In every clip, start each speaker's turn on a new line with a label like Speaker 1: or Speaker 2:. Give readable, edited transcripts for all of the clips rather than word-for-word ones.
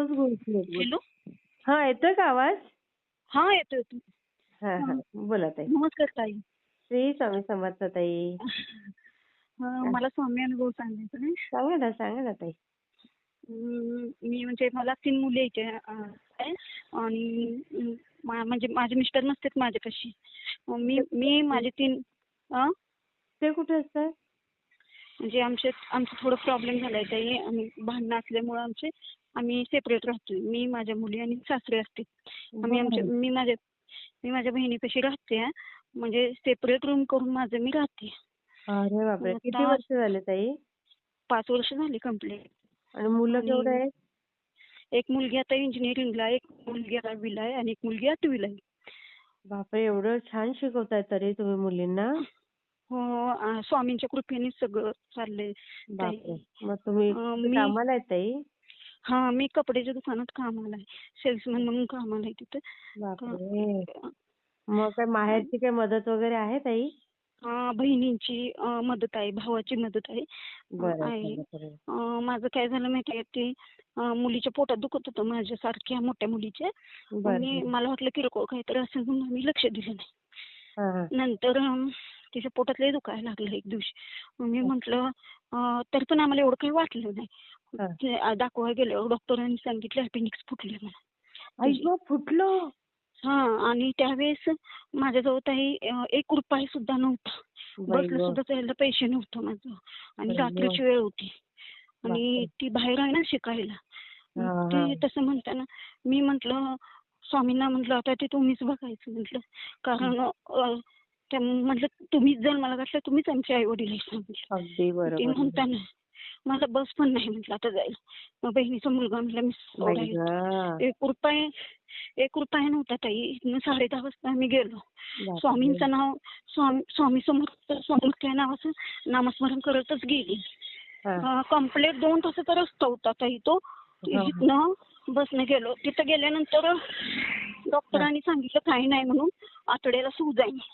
Speaker 1: एकदमच घुसले.
Speaker 2: हॅलो.
Speaker 1: हा, येतोय का आवाज?
Speaker 2: हा, येतो येतो.
Speaker 1: हा हा, बोला ताई.
Speaker 2: नमस्कार ताई.
Speaker 1: श्री स्वामी समर्थ ताई.
Speaker 2: मला स्वामी अनुभव सांगायचा आहे.
Speaker 1: सांगा ना ताई.
Speaker 2: मी म्हणजे मला 3 मुली आहेत आणि म्हणजे माझे मिस्टर नसतात माझ्यापाशी. मी माझे 3
Speaker 1: ते कुठे असतात?
Speaker 2: म्हणजे आमचं थोडं प्रॉब्लेम झालाय ताई. आणि भांडणं असल्यामुळे आम्ही सेपरेट राहतोय. मी, माझ्या मुली आणि सासरे असते. मी माझ्या बहिणीपाशी राहते. म्हणजे सेपरेट रूम करून मी राहते.
Speaker 1: अरे बापरे, किती वर्ष झाले ताई?
Speaker 2: 5 वर्ष झाली कंप्लीट.
Speaker 1: आणि मुलं केवढं आहेत?
Speaker 2: एक मुलगी आता इंजिनिअरिंगला, एक मुलगी 11वीला आहे आणि एक मुलगी 8वीला आहे.
Speaker 1: बापरे, एवढं छान शिकवताय तरी तुम्ही मुलींना?
Speaker 2: हो, स्वामींच्या कृपेने सगळं चाललंय.
Speaker 1: बापरे, मग तुम्ही कामाला आहेत ताई?
Speaker 2: हा, मी कपड्याच्या दुकानात कामाला आहे. सेल्समन म्हणून कामाला आहे तिथे.
Speaker 1: बापरे, मग काय माहेरची काय मदत वगैरे आहे ताई?
Speaker 2: बहिणींची मदत आहे, भावाची मदत आहे. माझं काय झालं माहितीये, की मुलीच्या पोटात दुखत होतं माझ्यासारख्या मोठ्या मुलीच्या. मला वाटलं किरकोळ काहीतरी असेल म्हणून मी लक्ष दिलं नाही. नंतर तिच्या पोटात लय दुखायला लागलं एक दिवशी. मी म्हटलं, तरी पण आम्हाला एवढं काही वाटलं नाही. दाखवायला गेल्यावर डॉक्टरांनी सांगितलं अपेंडिक्स फुटले म्हणून.
Speaker 1: फुटलं?
Speaker 2: हा, आणि त्यावेळेस माझ्याजवळ काही ₹1 सुद्धा नव्हता. बसला सुद्धा जायला पैसे नव्हतं माझं. आणि रात्रीची वेळ होती आणि ती बाहेर आहे ना शिकायला. ते तसं म्हणताना मी म्हटलं स्वामींना, म्हटलं आता ते तुम्हीच बघायचं म्हटलं. कारण म्हटलं तुम्हीच जर मला घातलं, तुम्हीच आमचे आई वडील आहे. ते म्हणताना मला बस पण नाही म्हटलं आता जायला. मग बहिणीचा मुलगा म्हटलं मी सोडायला. ₹1 नव्हता ताई. 10:30 वाजता आम्ही गेलो. स्वामींचं नाव, स्वामी समर्थ स्वामी नावाचं नामस्मरण करतच गेली. कंप्लीट 2 तासाचा रस्ता होता ताई तो. इथनं बसने गेलो. तिथं गेल्यानंतर डॉक्टरांनी सांगितलं काही नाही म्हणून, आतड्याला सूज आहे.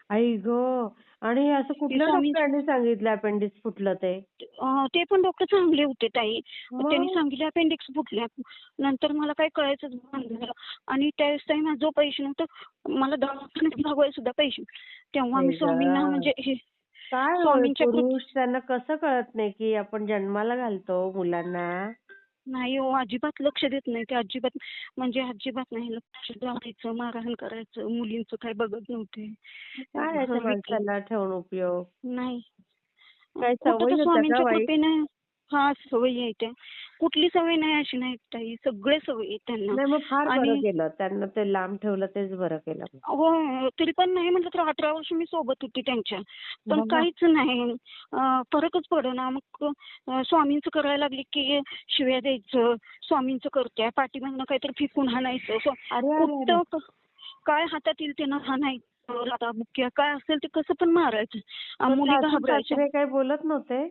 Speaker 1: आई गं, आणि असं कुठल्या डॉक्टरांनी सांगितलं अपेंडिक्स फुटलं ते?
Speaker 2: ते पण डॉक्टर चांगले होते ताई. त्यांनी सांगितलं अपेंडिक्स फुटल्या. नंतर मला काही कळायचंच बंद झालं. आणि त्यावेळेस ताई माझं पैसे नव्हतं, मला दवाखान्यात भागवायला सुद्धा पैसे. तेव्हा मी स्वामींना म्हणजे
Speaker 1: स्वामींच्या पुरुष त्यांना कसं कळत नाही की आपण जन्माला घालतो मुलांना?
Speaker 2: नाही हो, अजिबात लक्ष देत नाही ते. अजिबात म्हणजे अजिबात नाही लक्ष द्यायचं. मारहाण करायचं. मुलींचं काय बघत नव्हते.
Speaker 1: काय याच्या माणसाला ठेवून उपयोग
Speaker 2: नाही.
Speaker 1: काय सवय
Speaker 2: स्वामींच्या कृपेने सवय आहे त्या. कुठली सवय नाही अशी नाही ताई, सगळे सवय आहेत त्यांना.
Speaker 1: नाही, मग फार बरं केलं त्यांना, ते लांब ठेवलं तेच बरं केलं.
Speaker 2: हो, तरी पण नाही म्हटलं तर 18 वर्ष मी सोबत होती त्यांच्या, पण काहीच नाही, फरकच पडेना. मग स्वामींचं करायला लागले की शिव्या द्यायचं, स्वामींचं करते पाठीमागनं काहीतरी फेकून हाणायचं, काय हातात येईल त्यानं हाणायचं, लाथा बुक्क्या काय असेल ते कसं पण मारायचं. मुली घाबरायच्या.
Speaker 1: काही बोलत नव्हते?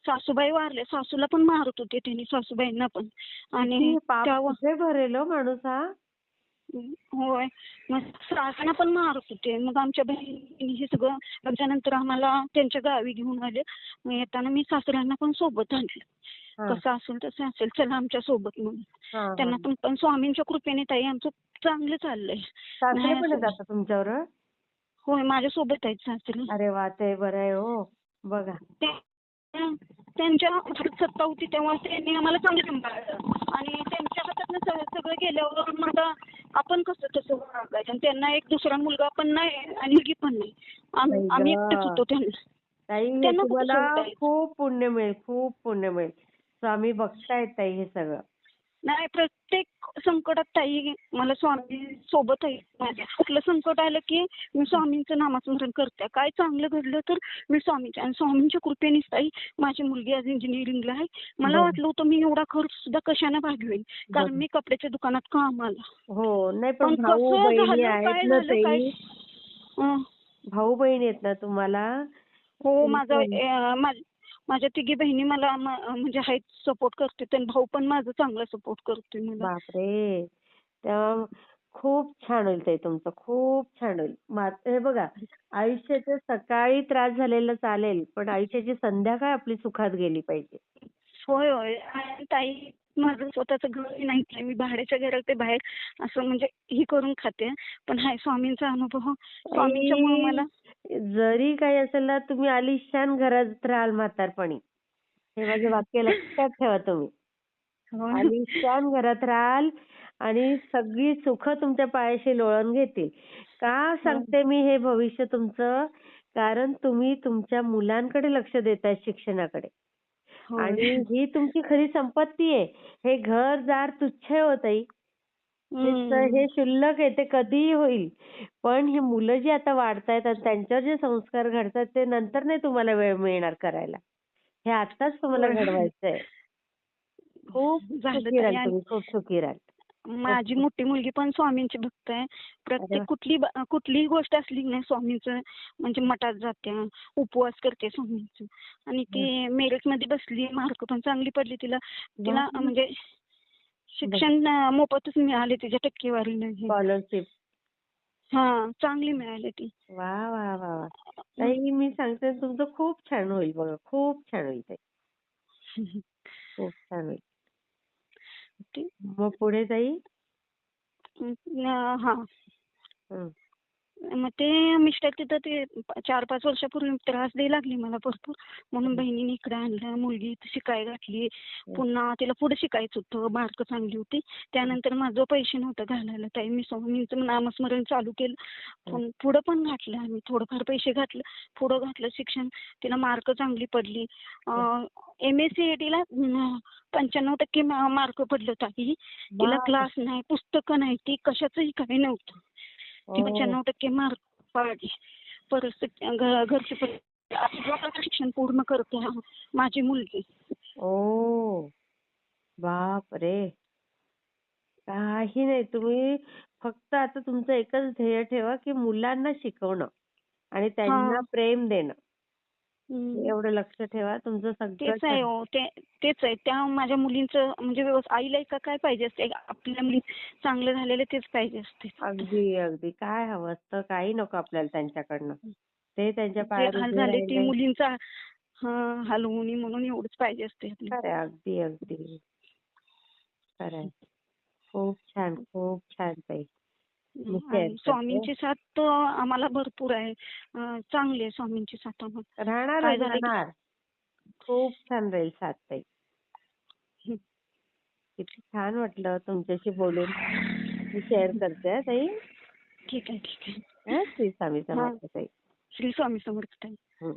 Speaker 2: सासूबाई वारले, सासूला पण मारत होते त्यांनी, सासूबाईंना पण. आणि
Speaker 1: भरेल माणूस हा.
Speaker 2: होय, मग सासऱ्यांना पण मारत होते. मग आमच्या बहिणी हे सगळं लग्नानंतर आम्हाला त्यांच्या गावी घेऊन आले. मग येताना मी सासऱ्यांना पण सोबत आणलं. कसं असेल तसं असेल, चला आमच्या सोबत म्हणून. त्यांना पण स्वामींच्या कृपेने ताई आमचं चांगलं चाललंय.
Speaker 1: सासरे पण जातात तुमच्यावर?
Speaker 2: होय, माझ्या सोबत आहेत सासरे.
Speaker 1: अरे वा, ते बरं आहे हो. बघा,
Speaker 2: त्यांच्या हातात सत्ता होती तेव्हा त्यांनी आम्हाला चांगलं सांभाळलं. आणि त्यांच्या हातातनं सगळं गेल्यावर मग आपण कसं तसं वागायचं. त्यांना एक दुसरा मुलगा पण नाही आणि मुलगी पण नाही. आम्ही एकटेच होतो त्यांना.
Speaker 1: तुम्हाला खूप पुण्य मिळेल, खूप पुण्य मिळेल. स्वामी बघतायत ताई हे सगळं.
Speaker 2: नाही, प्रत्येक संकटात ताई मला स्वामी सोबत आहे माझ्या. कुठलं संकट आलं की मी स्वामींचं नामस्मरण करते. काय चांगलं घडलं तर मी स्वामींच्या, आणि स्वामींच्या कृपेनेच ताई माझी मुलगी आज इंजिनिअरिंगला आहे. मला वाटलं होतं मी एवढा खर्च सुद्धा कशाने भागवेन, कारण मी कपड्याच्या दुकानात कामाला.
Speaker 1: हो, नाही पण भाऊ बहिणी आहेत ना ताई, भाऊ बहीण आहेत ना तुम्हाला?
Speaker 2: हो, माझ्या 3 बहिणी मला म्हणजे आहेत, सपोर्ट करते. आणि भाऊ पण माझा चांगला सपोर्ट करतोय मला.
Speaker 1: बापरे, खूप छान होईल ताई तुमचं, खूप छान होईल. हे बघा, आयुष्याच्या सकाळी त्रास झालेला चालेल, पण आयुष्याची संध्याकाळ आपली सुखात गेली पाहिजे.
Speaker 2: होय होय. आणि ताई माझं स्वतःचं घर नाही आहे. मी भाड्याच्या घरात ते बाहेर असं म्हणजे हे करून खाते. पण हाय स्वामींचा अनुभव. स्वामींच्यामुळे मला
Speaker 1: आई, जरी काही असेल ना, तुम्ही आलिशान घरात राहाल म्हातारपणी. हे माझे वाक्य लक्षात ठेवा तुम्ही.
Speaker 2: हो ना.
Speaker 1: आलिशान घरात राहाल आणि सगळी सुख तुमच्या पायाशी लोळण घेतील. का
Speaker 2: हो.
Speaker 1: सांगते मी हे भविष्य तुमचं? कारण तुम्ही तुमच्या मुलांकडे लक्ष देताय शिक्षणाकडे.
Speaker 2: होय.
Speaker 1: आणि ही तुमची खरी संपत्ती आहे. हे घर-दार तुच्छ आहे हो ताई. हे
Speaker 2: हम्म.
Speaker 1: क्षुल्लक आहे, ते कधीही होईल. पण ही मुलं जी आता वाढतायत आणि त्यांच्यावर जे संस्कार घडतात ते नंतर नाही तुम्हाला वेळ मिळणार करायला. हे आत्ताच तुम्हाला
Speaker 2: होय.
Speaker 1: घडवायचंय. खूप
Speaker 2: झालं
Speaker 1: सुखी
Speaker 2: ताई.
Speaker 1: राहाल तुम्ही, खूप सुखी राहाल. खूप
Speaker 2: माझी
Speaker 1: खूप.
Speaker 2: मोठी मुलगी पण स्वामींची भक्त आहे.
Speaker 1: अरे
Speaker 2: प्रत्येक
Speaker 1: वाह!
Speaker 2: कुठलीही गोष्ट असली की नाही स्वामींचं म्हणजे मठात जाते, उपवास करते स्वामींचं. आणि
Speaker 1: हं.
Speaker 2: ती मेरिटमध्ये बसली, मार्क पण चांगली पडली तिला.
Speaker 1: वाह!
Speaker 2: तिला म्हणजे
Speaker 1: बघ,
Speaker 2: शिक्षण मोफतच मिळाले तिच्या टक्केवारीने हे.
Speaker 1: स्कॉलरशिप.
Speaker 2: हां, चांगली मिळाली ती.
Speaker 1: वाह, वाह, वाह, वाह!
Speaker 2: हं.
Speaker 1: ताई मी सांगते तुमचं खूप छान होईल बघा. खूप छान होईल ताई. खूप छान होईल.
Speaker 2: ती
Speaker 1: मग पुढे ताई?
Speaker 2: हां.
Speaker 1: हं.
Speaker 2: मग ते मिस्टर तिथं ते 4-5 वर्षापूर्वी त्रास द्यायला लागले मला भरपूर. म्हणून
Speaker 1: हं.
Speaker 2: बहिणीने इकडे आणलं. मुलगी इथं शिकायला घातली.
Speaker 1: हं.
Speaker 2: पुन्हा तिला पुढे शिकायचं होतं. मार्क चांगली होती. त्यानंतर माझं पैसे नव्हतं घालायला. ताई मी स्वामींचं नामस्मरण चालू केलं.
Speaker 1: हं.
Speaker 2: पण पुढं पण घातलं आम्ही. थोडंफार पैसे घातलं. पुढं घातलं शिक्षण. तिला मार्क चांगली पडली. MSCITला 95% मार्क पडले ताई. तिला
Speaker 1: बापरे!
Speaker 2: क्लास नाही, पुस्तकं नाही. ती कशाचंही काही नव्हतं. ती
Speaker 1: ओह!
Speaker 2: 95% मार्क पाडली. परिस्थिती घरची परिस्थिती अशी प्रकारचं शिक्षण पूर्ण करते माझी मुलगी.
Speaker 1: ओह! बापरे! काही नाही. तुम्ही फक्त आता तुमचं एकच ध्येय ठेवा, की मुलांना शिकवणं आणि त्यांना
Speaker 2: हां.
Speaker 1: प्रेम देणं.
Speaker 2: हं.
Speaker 1: एवढं लक्ष ठेवा. तुमचं सगळं
Speaker 2: तेच आहे
Speaker 1: छान.
Speaker 2: हो. तेच आहे. त्या माझ्या मुलींचं म्हणजे आईला का काय पाहिजे असते? आपल्या मुली चांगलं झालेलं तेच पाहिजे असते फक्त.
Speaker 1: अगदी, अगदी. काय हवं असतं? काही नको आपल्याला त्यांच्याकडनं. ते त्यांच्या
Speaker 2: जे
Speaker 1: पायावर
Speaker 2: हाल
Speaker 1: उभे
Speaker 2: झाले ते
Speaker 1: राहिले.
Speaker 2: मुलींचा हाल होऊ नये म्हणून एवढंच पाहिजे असते आपल्याला.
Speaker 1: खरं आहे. अगदी, अगदी. खरं आहे. खूप छान, खूप छान ताई. मी शेअर
Speaker 2: आणि
Speaker 1: करते.
Speaker 2: स्वामींची साथ तर आम्हाला भरपूर आहे. चांगली आहे स्वामींची साथ आम्हाला. काय
Speaker 1: राहणारच,
Speaker 2: झालं की
Speaker 1: राहणार. खूप छान राहील साथ ताई.
Speaker 2: हं.
Speaker 1: किती छान वाटलं तुमच्याशी बोलून. मी शेअर करते हां ताई.
Speaker 2: ठीक आहे, ठीक आहे.
Speaker 1: हां, श्री स्वामी
Speaker 2: हां.
Speaker 1: समर्थ ताई.
Speaker 2: श्री स्वामी समर्थ ताई.
Speaker 1: हं.